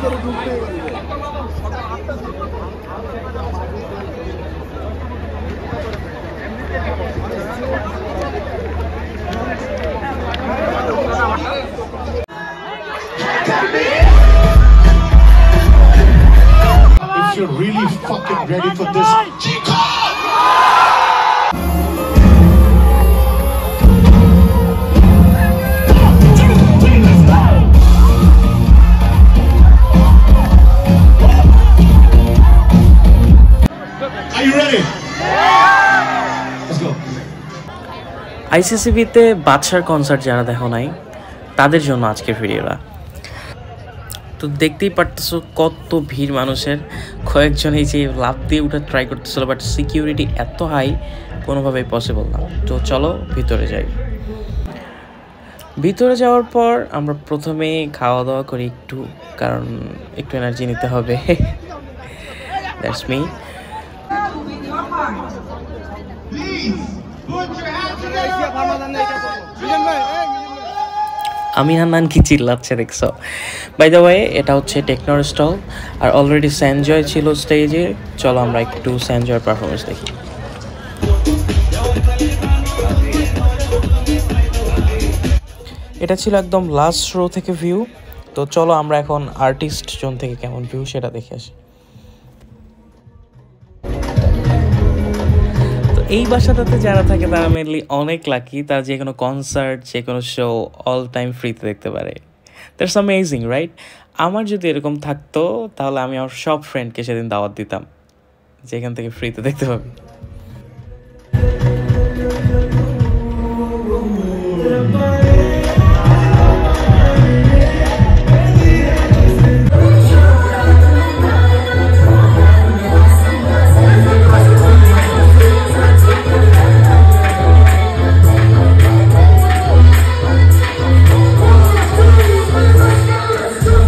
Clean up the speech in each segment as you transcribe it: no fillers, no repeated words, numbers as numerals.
If you're really fucking ready for this, are you ready? Let's go. আইসিসিবিতে বাদশার concert যারা দেখো নাই তাদের জন্য আজকের ভিডিওটা। তো দেখতেই পারতেছো কত ভিড় মানুষের, কয়েকজন এই যে লাফ দিয়ে উঠে ট্রাই করতেছিল, বাট সিকিউরিটি এত হাই কোনোভাবেই পসিবল না। তো চলো ভিতরে যাই। ভিতরে যাওয়ার পর আমরা প্রথমে খাওয়া দাওয়া করি একটু, কারণ একটু এনার্জি নিতে হবে। That's me. আমির হান্নান কি চিল্লাচ্ছে দেখছো? বাই দ্য ওয়ে এটা হচ্ছে টেকনোর স্টল, আর অলরেডি স্যানজয় ছিল স্টেজে। চলো আমরা একটু স্যানজয়ের পারফরমেন্স দেখি। এটা ছিল একদম লাস্ট রো থেকে ভিউ। তো চলো আমরা এখন আর্টিস্ট জোন থেকে কেমন ভিউ সেটা দেখে আসি। এই বাসাটাতে যারা থাকে তারা মেনলি অনেক লাকি, তারা যে কোনো কনসার্ট, যে কোনো শো অল টাইম ফ্রিতে দেখতে পারে। That's amazing, right? আমার যদি এরকম থাকতো তাহলে আমি আমার সব ফ্রেন্ডকে সেদিন দাওয়াত দিতাম, যেখান থেকে ফ্রিতে দেখতে পাবি।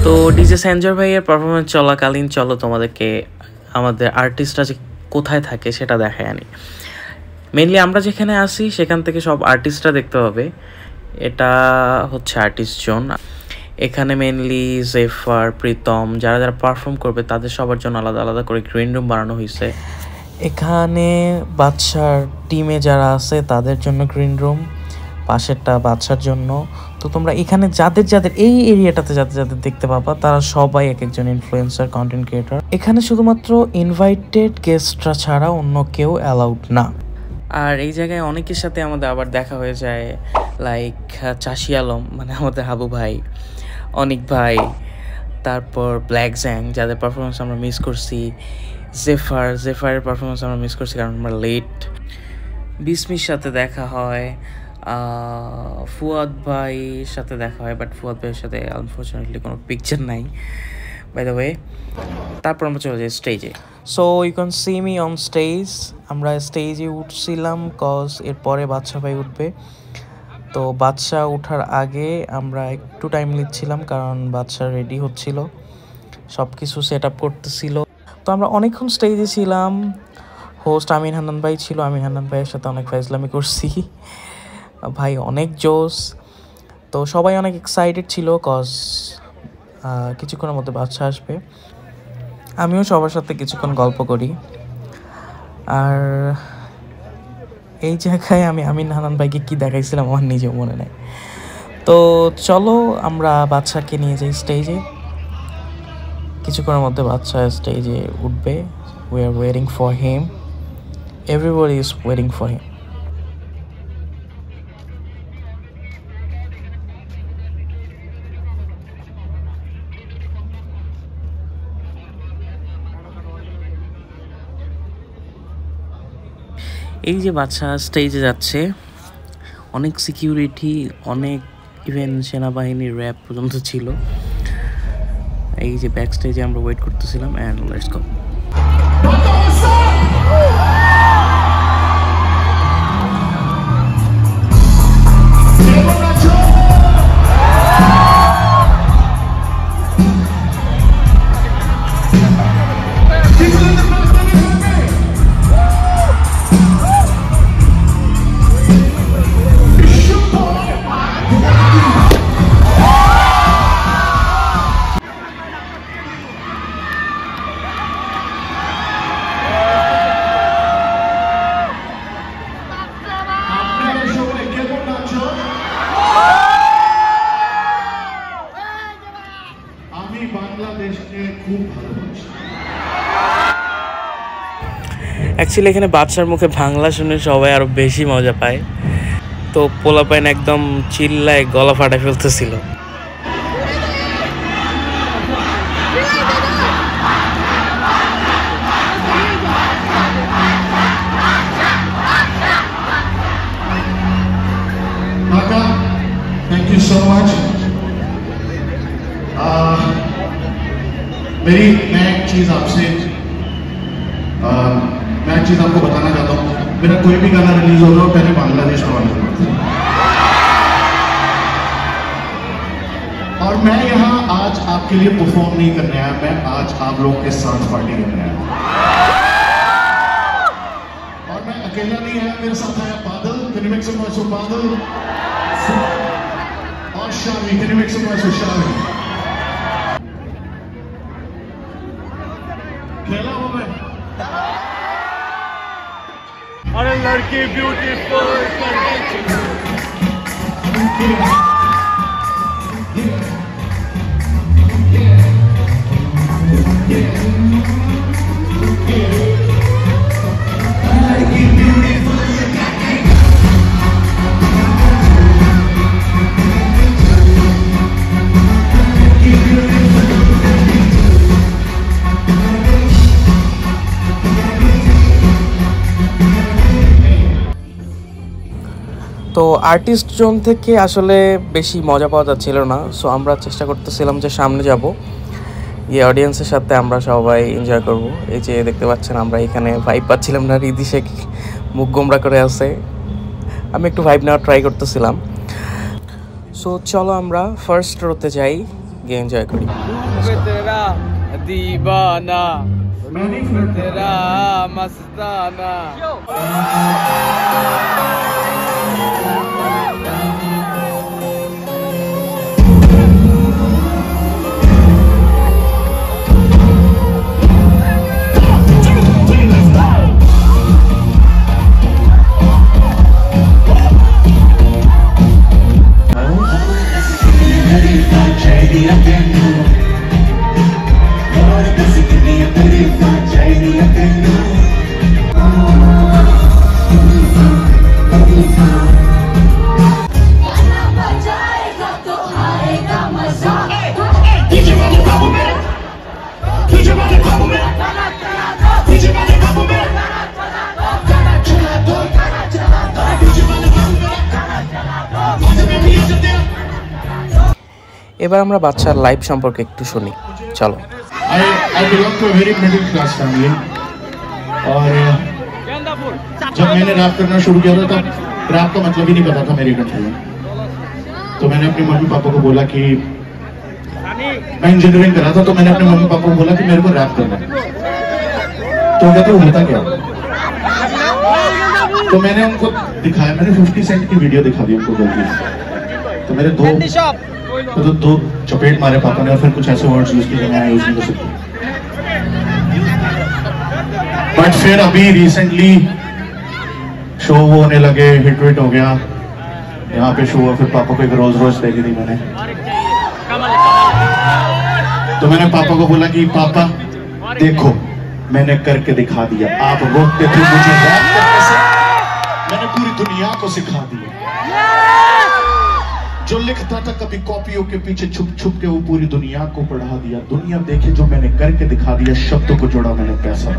তো ডিজে সঞ্জয় ভাইয়ের পারফরমেন্স চলাকালীন চলো তোমাদেরকে আমাদের আর্টিস্টরা যে কোথায় থাকে সেটা দেখায় আনি। মেনলি আমরা যেখানে আসি সেখান থেকে সব আর্টিস্টরা দেখতে হবে। এটা হচ্ছে আর্টিস্ট জোন। এখানে মেনলি জেফার, প্রীতম যারা যারা পারফর্ম করবে তাদের সবার জন্য আলাদা আলাদা করে গ্রিন রুম বানানো হয়েছে। এখানে বাদশার টিমে যারা আছে তাদের জন্য গ্রিন রুম, পাশেরটা বাদশার জন্য। তো তোমরা এখানে যাদের যাদের এই এরিয়াটাতে যাদের যাদের দেখতে পাবা তারা সবাই এক একজন ইনফ্লুয়েন্সার, কন্টেন্ট ক্রিয়েটর। এখানে শুধুমাত্র ইনভাইটেড গেস্টরা ছাড়া অন্য কেউ অ্যালাউড না। আর এই জায়গায় অনেকের সাথে আমাদের আবার দেখা হয়ে যায়, লাইক চাষি আলম মানে আমাদের হাবু ভাই, অনিক ভাই, তারপর ব্ল্যাক জ্যাং যাদের পারফরমেন্স আমরা মিস করছি, জেফারের পারফরমেন্স আমরা মিস করছি কারণ আমরা লেট। বিসমির সাথে দেখা হয়, ফুয়াদ ভাইয়ের সাথে দেখা হয়, বাট ফুয়াদ ভাইয়ের সাথে আনফর্চুনেটলি কোনো পিকচার নাই, বাই দ্য ওয়ে। তারপর আমরা চলে যাই স্টেজে। So you can see me on stage. আমরা স্টেজে উঠছিলাম কজ এরপরে বাদশা ভাই উঠবে। তো বাদশা ওঠার আগে আমরা একটু টাইম নিচ্ছিলাম কারণ বাদশা রেডি হচ্ছিল, সব কিছু সেট আপ করতেছিল। তো আমরা অনেকক্ষণ স্টেজে ছিলাম। হোস্ট আমির হান্নান ভাই ছিল, আমির হান্নান ভাইয়ের সাথে অনেক ফাইজলামি করছি, ভাই অনেক জোস। তো সবাই অনেক এক্সাইটেড ছিল কজ কিছুক্ষণের মধ্যে বাদশা আসবে। আমিও সবার সাথে কিছুক্ষণ গল্প করি। আর এই জায়গায় আমি আমির হান্নান ভাইকে কী দেখাইছিলাম আমার নিজেও মনে নেই। তো চলো আমরা বাদশাকে নিয়ে যাই স্টেজে। কিছুক্ষণের মধ্যে বাদশা স্টেজে উঠবে। We are waiting for him, everybody is waiting for him. এই যে বাদশা স্টেজে যাচ্ছে, অনেক সিকিউরিটি, অনেক ইভেন সেনাবাহিনীর র্যাব পর্যন্ত ছিল। এই যে ব্যাক স্টেজে আমরা ওয়েট করতেছিলাম, অ্যান্ড লেটস গো। অ্যাকচুয়ালি এখানে বাদশার মুখে বাংলা শুনে সবাই আরো বেশি মজা পায়। তো পোলাপাইন একদম চিল্লায় গলা ফাটা ফেলতেছিল। Thank you so much. मेरी मैं एक चीज आपसे मैं एक चीज आपको बताना चाहता हूँ। मेरा कोई भी गाना रिलीज हो रहा हो पहले बांग्लादेश में आना पड़ता है। और मैं यहाँ आज आपके लिए परफॉर्म नहीं करने आया, मैं आज आप लोगों के साथ पार्टी करने आया। और मैं अकेला नहीं आया, मेरे साथ आया बादल। Can you make some noise for बादल? और Shami, can you make some noise for Shami? खेला हूँ मैं। अरे लड़की ब्यूटीफुल তো আর্টিস্ট জোন থেকে আসলে বেশি মজা পাওয়া যাচ্ছিল না, সো আমরা চেষ্টা করতেছিলাম যে সামনে যাব, গিয়ে অডিয়েন্সের সাথে আমরা সবাই এনজয় করব। এই যে দেখতে পাচ্ছেন আমরা এখানে ভাইব পাচ্ছিলাম না, রিদি শেখ মুখ গোমরা করে আছে, আমি একটু ভাইব নেওয়ার ট্রাই করতেছিলাম। সো চলো আমরা ফার্স্ট রোতে যাই, গিয়ে এনজয় করি। दीवाना तेरा मस्ताना এবার আমরা বাচ্চার লাইফ সম্পর্কে একটু শুনি, চলো। I belong to a very middle class family और जब मैंने रैप करना शुरू किया था तब रैप का मतलब ही नहीं पता था मेरी कंट्री में। तो मैंने अपने मम्मी पापा को बोला कि मैं इंजीनियरिंग कर रहा था, तो मैंने अपने मम्मी पापा को बोला कि मेरे को रैप करना है। तो कहते होता क्या? तो मैंने उनको दिखाया, मैंने 50 सेंट की वीडियो दिखा दी उनको गलती से। तो मेरे दो चपेट मारे पापा ने और फिर कुछ ऐसे वर्ड्स यूज किए मैं यूज नहीं कर सकता। बट फिर अभी रिसेंटली शो होने लगे, हिट विट हो गया, यहाँ पे शो हुआ, फिर पापा को एक रोज रोज दे दी मैंने। तो मैंने पापा को बोला कि पापा देखो मैंने करके दिखा दिया, आप रोकते थे मुझे रैप करने से, मैंने पूरी दुनिया को सिखा दिया। जो लिखता था कभी कॉपियों के पीछे छुप छुप के वो पूरी दुनिया को पढ़ा दिया। दुनिया देखे जो मैंने करके दिखा दिया, शब्दों को जोड़ा मैंने पैसा।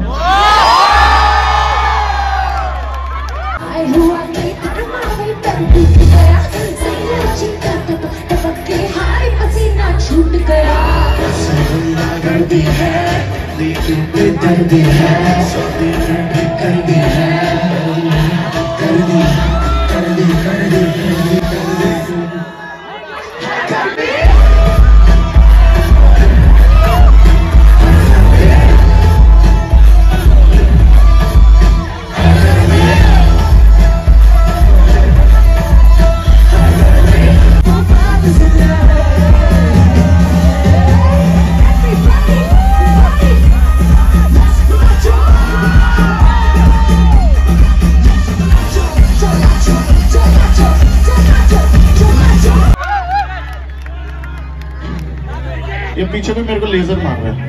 ये पीछे भी मेरे को लेजर मार रहा है।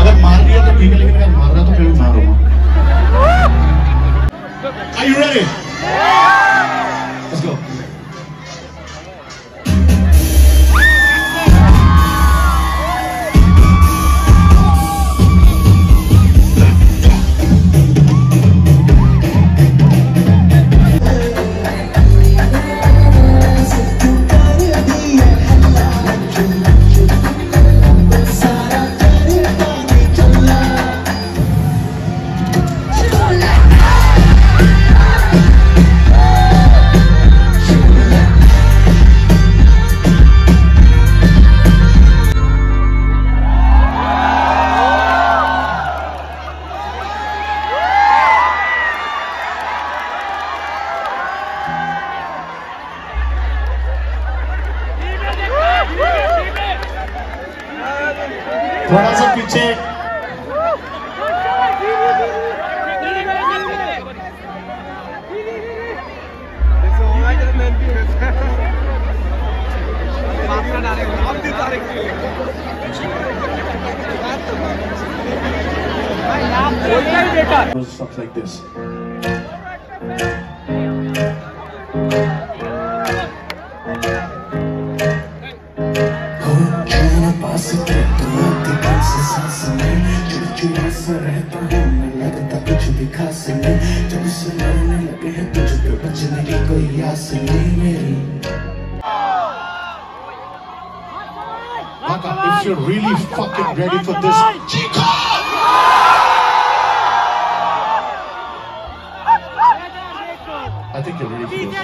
अगर मार दिया तो ठीक है, लेकिन अगर मार रहा तो मैं भी मारूंगा। Are you ready? Let's go. थोड़ा सा पीछे। Stuff like this. रहता हूँ मैं, लगता कुछ भी खास नहीं, जब से मरने लगे हैं तुझ पे बचने की कोई आस नहीं मेरी। Haka, if you're really fucking ready for this, Chico! I think you're ready for this.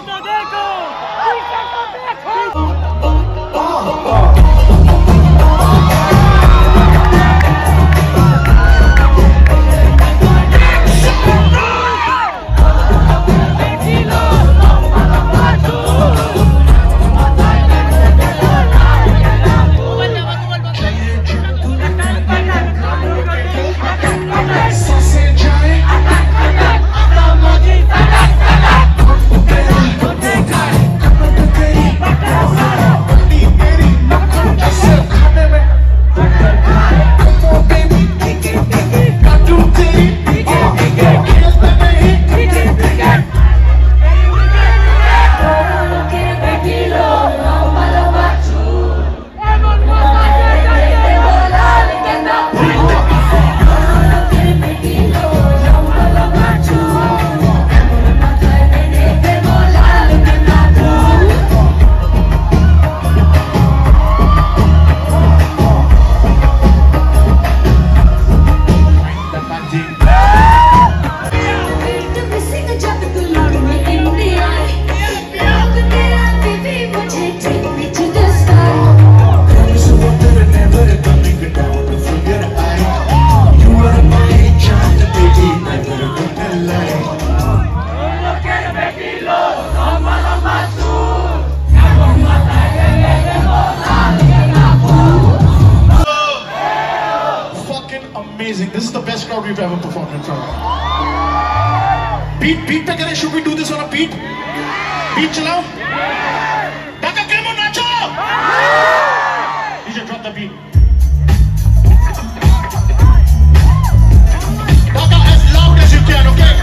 Amazing. This is the best crowd we've ever performed in front of. Beat पे करें? Should we do this on a beat? Beat चलाओ. Dhaka Kemo nacho. DJ drop the beat. Dhaka as loud as you can, okay?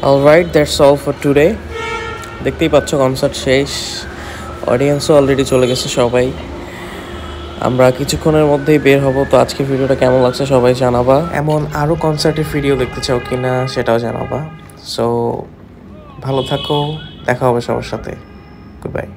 Alright, that's all for today. দেখতেই পাচ্ছ concert শেষ, অডিয়েন্সও already চলে গেছে সবাই। আমরা কিছুক্ষণের মধ্যেই বের হব। তো আজকে ভিডিওটা কেমন লাগছে সবাই জানাবা। এমন আরও কনসার্টের ভিডিও দেখতে চাও কিনা সেটাও জানাবা। সো ভালো থাকো, দেখা হবে সবার সাথে। Good bye.